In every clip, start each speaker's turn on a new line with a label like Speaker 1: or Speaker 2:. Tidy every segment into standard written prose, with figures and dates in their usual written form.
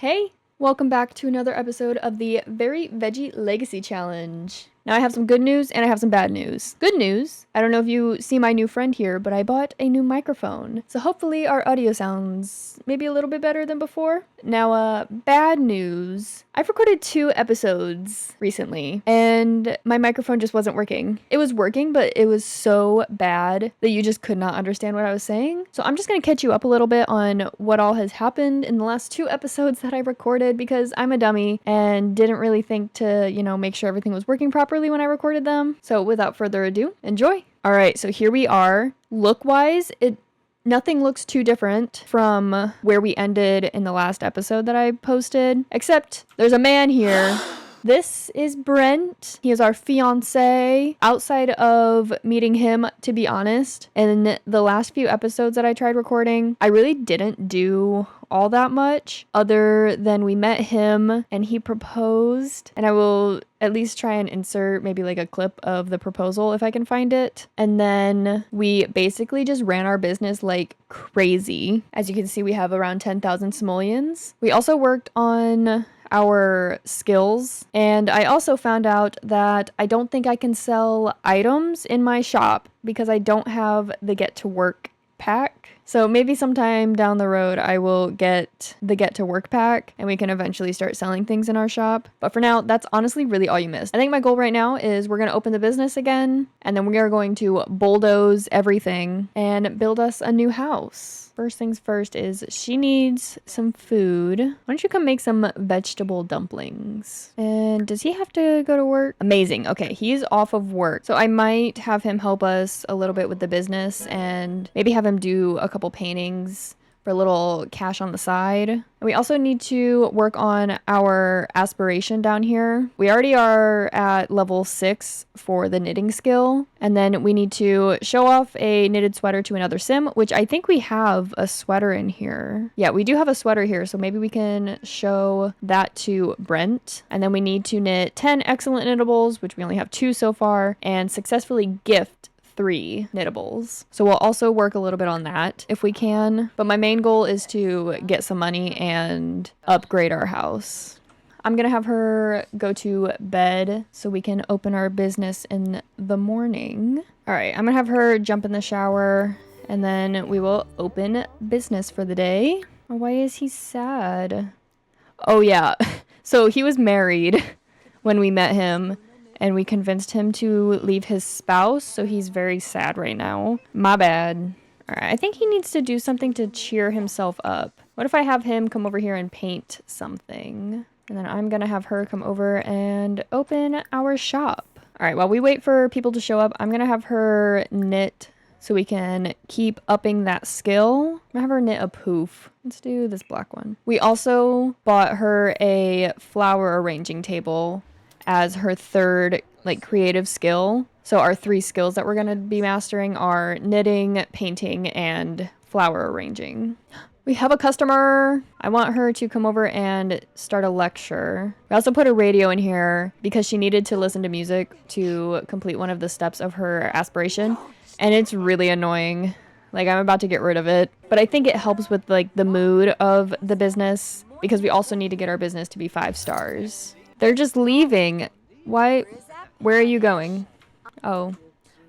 Speaker 1: Hey, welcome back to another episode of the Very Veggie Legacy Challenge. Now I have some good news and I have some bad news. Good news, I don't know if you see my new friend here, but I bought a new microphone. So hopefully our audio sounds maybe a little bit better than before. Now, bad news. I've recorded 2 episodes recently and my microphone just wasn't working. It was working, but it was so bad that you just could not understand what I was saying. So I'm just gonna catch you up a little bit on what all has happened in the last 2 episodes that I recorded because I'm a dummy and didn't really think to, make sure everything was working properly when I recorded them. So without further ado, enjoy. All right, so here we are. Look-wise, nothing looks too different from where we ended in the last episode that I posted, except there's a man here. This is Brent. He is our fiance. Outside of meeting him, to be honest, in the last few episodes that I tried recording, I really didn't do all that much other than we met him and he proposed, and I will at least try and insert maybe like a clip of the proposal if I can find it. And then we basically just ran our business like crazy. As you can see, we have around 10,000 simoleons. We also worked on our skills, and I also found out that I don't think I can sell items in my shop because I don't have the get to work pack. So maybe sometime down the road I will get the get to work pack and we can eventually start selling things in our shop. But for now, that's honestly really all you missed. I think my goal right now is we're going to open the business again, and then we are going to bulldoze everything and build us a new house. First things first is she needs some food. Why don't you come make some vegetable dumplings? And does he have to go to work? Amazing. Okay, he's off of work. So I might have him help us a little bit with the business and maybe have him do a couple paintings for a little cash on the side. And we also need to work on our aspiration down here. We already are at level 6 for the knitting skill. And then we need to show off a knitted sweater to another sim, which I think we have a sweater in here. Yeah, we do have a sweater here. So maybe we can show that to Brent. And then we need to knit 10 excellent knittables, which we only have 2 so far, and successfully gift 3 knittables. So we'll also work a little bit on that if we can. But my main goal is to get some money and upgrade our house. I'm gonna have her go to bed so we can open our business in the morning. All right, I'm gonna have her jump in the shower and then we will open business for the day. Why is he sad? Oh yeah, so he was married when we met him, and we convinced him to leave his spouse, so he's very sad right now. My bad. All right, I think he needs to do something to cheer himself up. What if I have him come over here and paint something? And then I'm gonna have her come over and open our shop. All right, while we wait for people to show up, I'm gonna have her knit so we can keep upping that skill. I'm gonna have her knit a poof. Let's do this black one. We also bought her a flower arranging table as her third creative skill. So our 3 skills that we're going to be mastering are knitting, painting, and flower arranging. We have a customer. I want her to come over and start a lecture. We also put a radio in here because she needed to listen to music to complete one of the steps of her aspiration, and it's really annoying. I'm about to get rid of it, but I think it helps with the mood of the business because we also need to get our business to be 5 stars. They're just leaving. Why? Where are you going? Oh,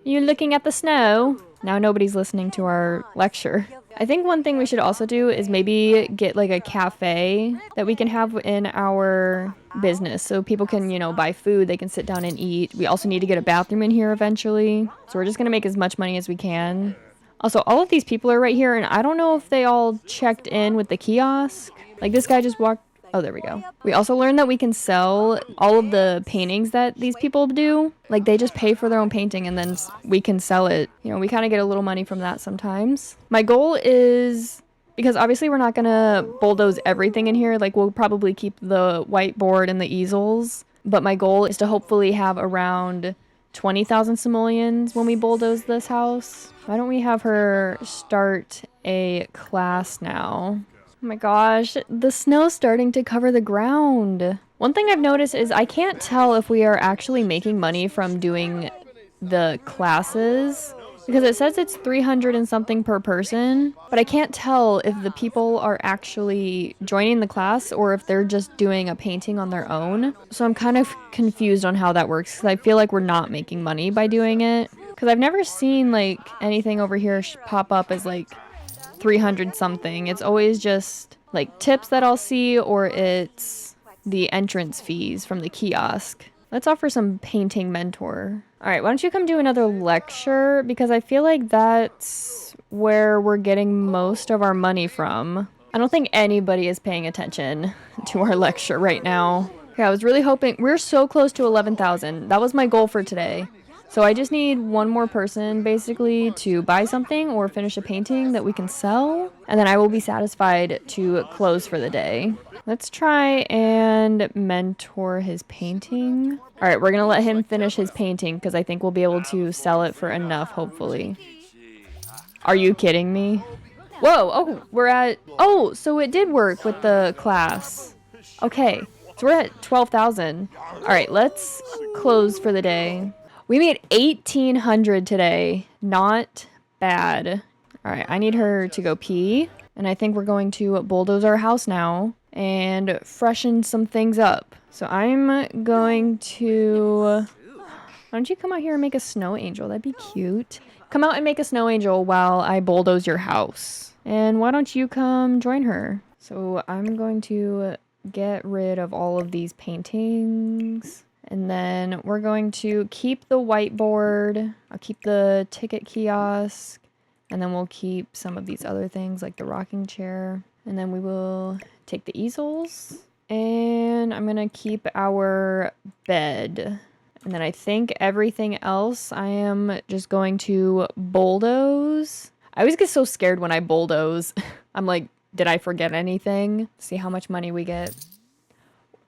Speaker 1: you looking at the snow? Now nobody's listening to our lecture. I think one thing we should also do is maybe get a cafe that we can have in our business so people can, buy food, they can sit down and eat. We also need to get a bathroom in here eventually. So we're just going to make as much money as we can. Also, all of these people are right here, and I don't know if they all checked in with the kiosk. This guy just walked. Oh, there we go. We also learned that we can sell all of the paintings that these people do. They just pay for their own painting and then we can sell it. We kind of get a little money from that sometimes. My goal is, because obviously we're not going to bulldoze everything in here. We'll probably keep the whiteboard and the easels. But my goal is to hopefully have around 20,000 simoleons when we bulldoze this house. Why don't we have her start a class now? Oh my gosh, the snow's starting to cover the ground. One thing I've noticed is I can't tell if we are actually making money from doing the classes Because it says it's 300 and something per person, but I can't tell if the people are actually joining the class or if they're just doing a painting on their own. So I'm kind of confused on how that works because I feel like we're not making money by doing it. Because I've never seen like anything over here pop up as like 300 something. It's always just like tips that I'll see, or it's the entrance fees from the kiosk. Let's offer some painting mentor. All right, why don't you come do another lecture? Because I feel like that's where we're getting most of our money from. I don't think anybody is paying attention to our lecture right now. Okay, I was really hoping, we're so close to 11,000. That was my goal for today. So I just need one more person basically to buy something or finish a painting that we can sell. And then I will be satisfied to close for the day. Let's try and mentor his painting. All right, we're going to let him finish his painting because I think we'll be able to sell it for enough, hopefully. Are you kidding me? Whoa, oh, we're at, oh, so it did work with the class. Okay, so we're at 12,000. All right, let's close for the day. We made 1,800 today. Not bad. All right, I need her to go pee. And I think we're going to bulldoze our house now and freshen some things up. So I'm going to... Why don't you come out here and make a snow angel? That'd be cute. Come out and make a snow angel while I bulldoze your house. And why don't you come join her? So I'm going to get rid of all of these paintings. And then we're going to keep the whiteboard. I'll keep the ticket kiosk. And then we'll keep some of these other things like the rocking chair. And then we will take the easels. And I'm going to keep our bed. And then I think everything else I am just going to bulldoze. I always get so scared when I bulldoze. I'm like, did I forget anything? See how much money we get.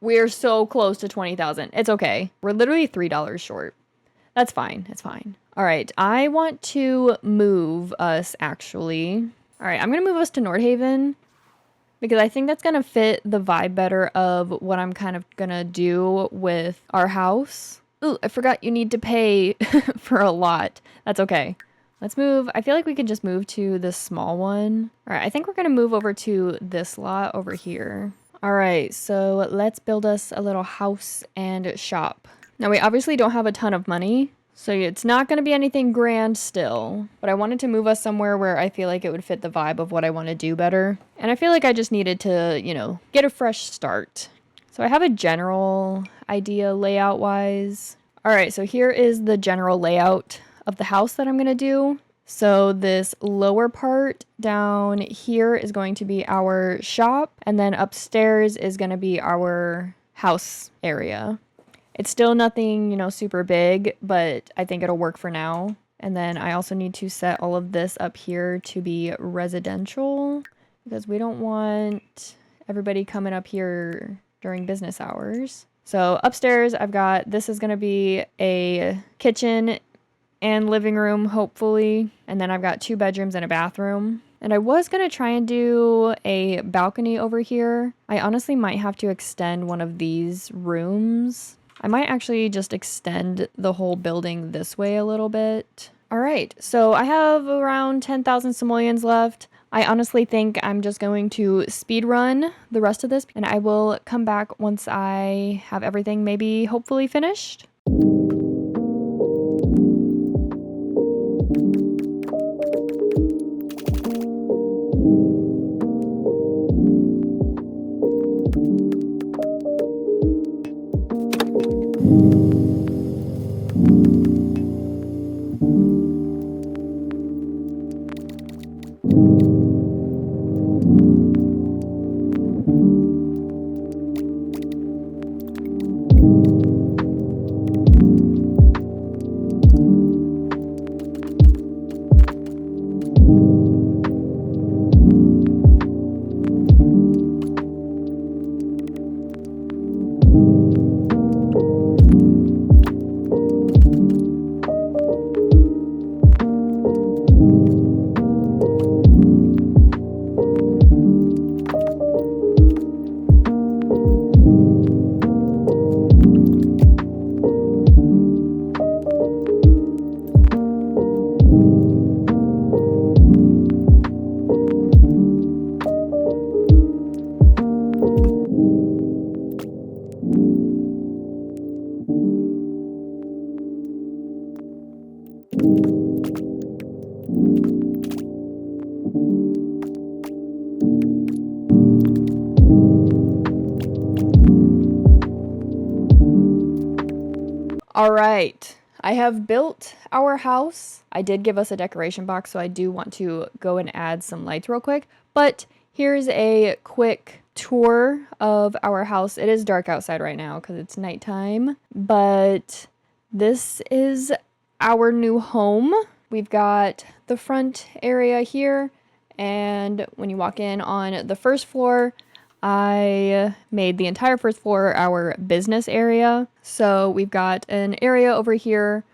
Speaker 1: We're so close to 20,000. It's okay. We're literally $3 short. That's fine. It's fine. All right. I want to move us, actually. All right. I'm going to move us to Nordhaven because I think that's going to fit the vibe better of what I'm kind of going to do with our house. Ooh, I forgot you need to pay for a lot. That's okay. Let's move. I feel like we could just move to this small one. All right. I think we're going to move over to this lot over here. All right, so let's build us a little house and shop. Now, we obviously don't have a ton of money, so it's not going to be anything grand still. But I wanted to move us somewhere where I feel like it would fit the vibe of what I want to do better. And I feel like I just needed to, you know, get a fresh start. So I have a general idea layout-wise. All right, so here is the general layout of the house that I'm going to do. So this lower part down here is going to be our shop, and then upstairs is going to be our house area. It's still nothing, you know, super big, but I think it'll work for now. And then I also need to set all of this up here to be residential because we don't want everybody coming up here during business hours. So upstairs, I've got, this is going to be a kitchen and living room, hopefully. And then I've got 2 bedrooms and a bathroom. And I was going to try and do a balcony over here. I honestly might have to extend one of these rooms. I might actually just extend the whole building this way a little bit. All right, so I have around 10,000 simoleons left. I honestly think I'm just going to speed run the rest of this, and I will come back once I have everything maybe hopefully finished. All right. I have built our house. I did give us a decoration box, so I do want to go and add some lights real quick. But here's a quick tour of our house. It is dark outside right now because it's nighttime, but this is our new home. We've got the front area here, and when you walk in on the first floor, I made the entire first floor our business area. So we've got an area over here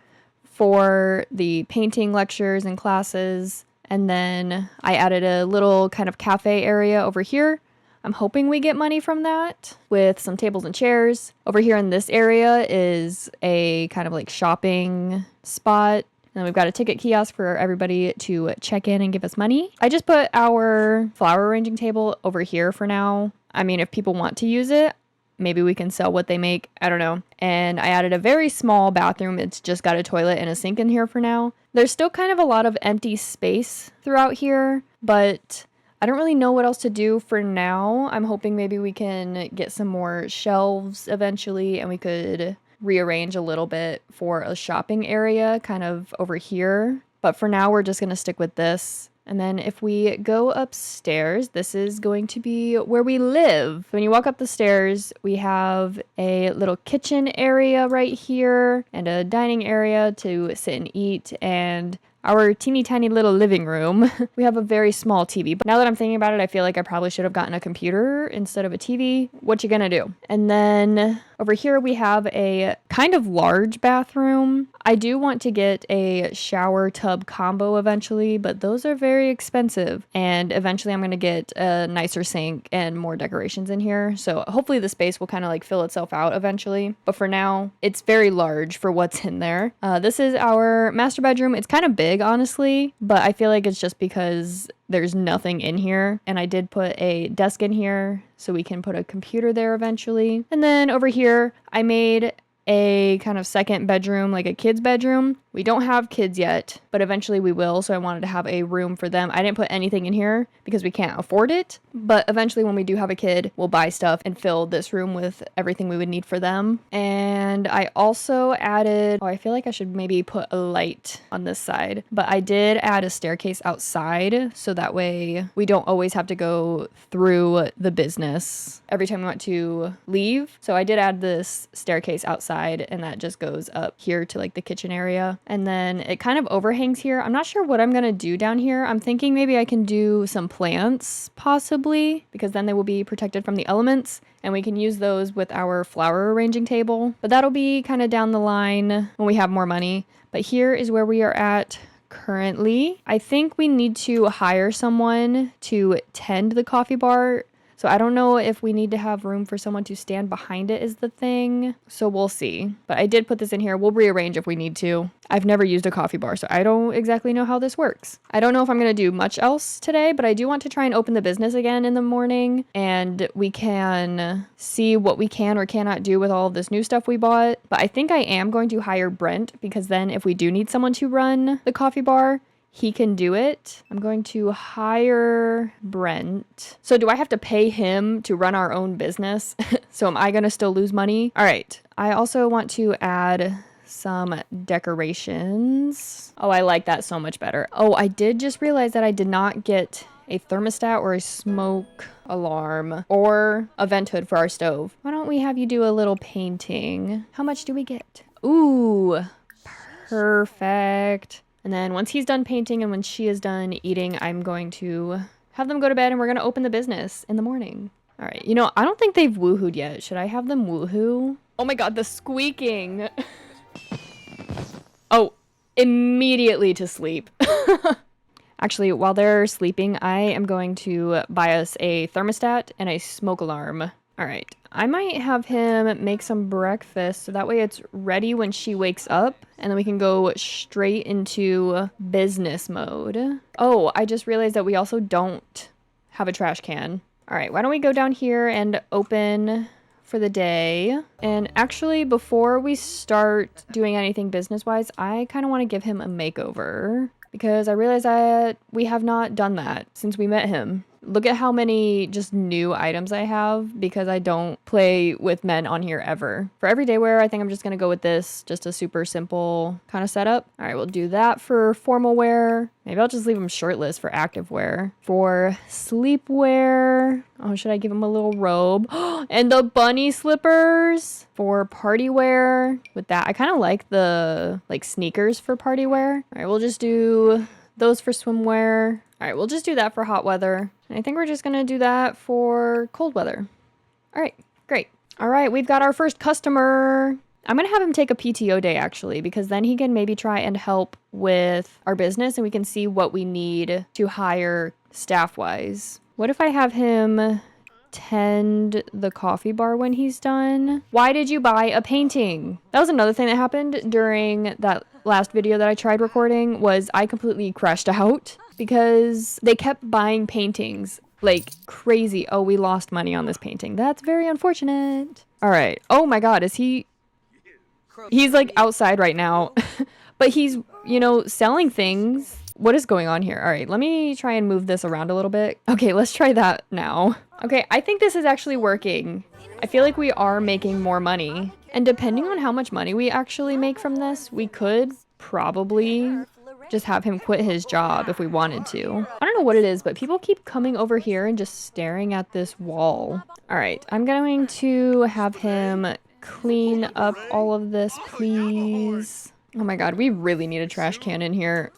Speaker 1: for the painting lectures and classes. And then I added a little kind of cafe area over here. I'm hoping we get money from that with some tables and chairs. Over here in this area is a kind of like shopping spot. And then we've got a ticket kiosk for everybody to check in and give us money. I just put our flower arranging table over here for now. I mean, if people want to use it, maybe we can sell what they make. I don't know. And I added a very small bathroom. It's just got a toilet and a sink in here for now. There's still kind of a lot of empty space throughout here, but I don't really know what else to do for now. I'm hoping maybe we can get some more shelves eventually and we could rearrange a little bit for a shopping area kind of over here. But for now, we're just going to stick with this. And then if we go upstairs, this is going to be where we live. When you walk up the stairs, we have a little kitchen area right here and a dining area to sit and eat, and our teeny tiny little living room. We have a very small TV, but now that I'm thinking about it, I feel like I probably should have gotten a computer instead of a TV. What you gonna do? And then over here we have a kind of large bathroom. I do want to get a shower tub combo eventually, but those are very expensive. And eventually I'm gonna get a nicer sink and more decorations in here. So hopefully the space will kind of like fill itself out eventually. But for now, it's very large for what's in there. This is our master bedroom. It's kind of big, honestly, but I feel like it's just because there's nothing in here. And I did put a desk in here so we can put a computer there eventually. And then over here, I made a kind of second bedroom, like a kid's bedroom. We don't have kids yet, but eventually we will, so I wanted to have a room for them. I didn't put anything in here because we can't afford it, but eventually when we do have a kid, we'll buy stuff and fill this room with everything we would need for them. And I also added, I feel like I should maybe put a light on this side, but I did add a staircase outside, so that way we don't always have to go through the business every time we want to leave. So I did add this staircase outside, and that just goes up here to like the kitchen area. And then it kind of overhangs here. I'm not sure what I'm going to do down here. I'm thinking maybe I can do some plants possibly, because then they will be protected from the elements and we can use those with our flower arranging table. But that'll be kind of down the line when we have more money. But here is where we are at currently. I think we need to hire someone to tend the coffee bar. So I don't know if we need to have room for someone to stand behind it is the thing. So we'll see. But I did put this in here. We'll rearrange if we need to. I've never used a coffee bar, so I don't exactly know how this works. I don't know if I'm going to do much else today, but I do want to try and open the business again in the morning. And we can see what we can or cannot do with all of this new stuff we bought. But I think I am going to hire Brent, because then if we do need someone to run the coffee bar, he can do it. I'm going to hire Brent. So do I have to pay him to run our own business? So am I going to still lose money? All right. I also want to add some decorations. Oh, I like that so much better. Oh, I did just realize that I did not get a thermostat or a smoke alarm or a vent hood for our stove. Why don't we have you do a little painting? How much do we get? Ooh, perfect. And then once he's done painting and when she is done eating, I'm going to have them go to bed and we're going to open the business in the morning. All right. You know, I don't think they've woohooed yet. Should I have them woohoo? Oh my God, the squeaking. Oh, immediately to sleep. Actually, while they're sleeping, I am going to buy us a thermostat and a smoke alarm. All right. I might have him make some breakfast so that way it's ready when she wakes up and then we can go straight into business mode. Oh, I just realized that we also don't have a trash can. All right, why don't we go down here and open for the day? And actually, before we start doing anything business-wise, I kind of want to give him a makeover because I realize that we have not done that since we met him. Look at how many just new items I have because I don't play with men on here ever. For everyday wear, I think I'm just going to go with this. Just a super simple kind of setup. All right, we'll do that for formal wear. Maybe I'll just leave him shirtless for active wear. For sleep wear, oh, should I give him a little robe? And the bunny slippers for party wear. With that, I kind of like the sneakers for party wear. All right, we'll just do those for swimwear. All right, we'll just do that for hot weather. And I think we're just gonna do that for cold weather. All right, great. All right, we've got our first customer. I'm gonna have him take a PTO day actually, because then he can maybe try and help with our business and we can see what we need to hire staff-wise. What if I have him tend the coffee bar when he's done? Why did you buy a painting? That was another thing that happened during that last video that I tried recording was I completely crashed out because they kept buying paintings like crazy. Oh, we lost money on this painting. That's very unfortunate. All right. Oh my God. He's like outside right now, but he's, selling things. What is going on here? All right, let me try and move this around a little bit. Okay, let's try that now. Okay, I think this is actually working. I feel like we are making more money. And depending on how much money we actually make from this, we could probably just have him quit his job if we wanted to. I don't know what it is, but people keep coming over here and just staring at this wall. All right, I'm going to have him clean up all of this, please. Oh my God, we really need a trash can in here.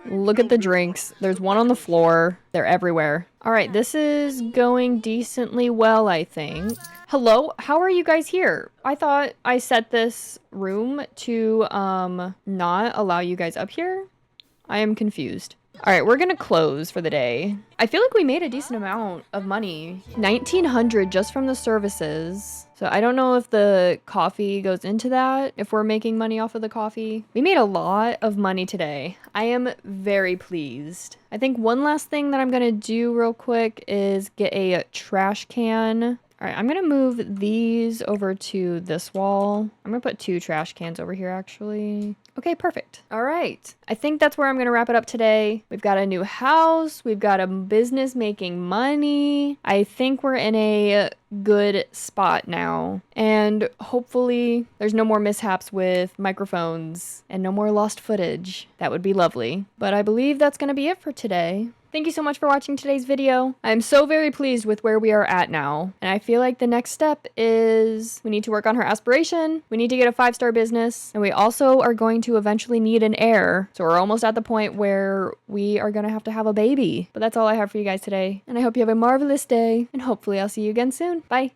Speaker 1: Look at the drinks. There's one on the floor. They're everywhere. All right, this is going decently well, I think. Hello? How are you guys here? I thought I set this room to not allow you guys up here. I am confused. All right, we're gonna close for the day. I feel like we made a decent amount of money. 1,900 just from the services. So I don't know if the coffee goes into that, if we're making money off of the coffee. We made a lot of money today. I am very pleased. I think one last thing that I'm gonna do real quick is get a trash can. All right, I'm gonna move these over to this wall. I'm gonna put 2 trash cans over here actually. Okay, perfect. All right. I think that's where I'm going to wrap it up today. We've got a new house. We've got a business making money. I think we're in a good spot now. And hopefully there's no more mishaps with microphones and no more lost footage. That would be lovely. But I believe that's going to be it for today. Thank you so much for watching today's video. I'm so very pleased with where we are at now. And I feel like the next step is we need to work on her aspiration. We need to get a 5-star business. And we also are going to eventually need an heir. So we're almost at the point where we are going to have a baby. But that's all I have for you guys today. And I hope you have a marvelous day. And hopefully I'll see you again soon. Bye.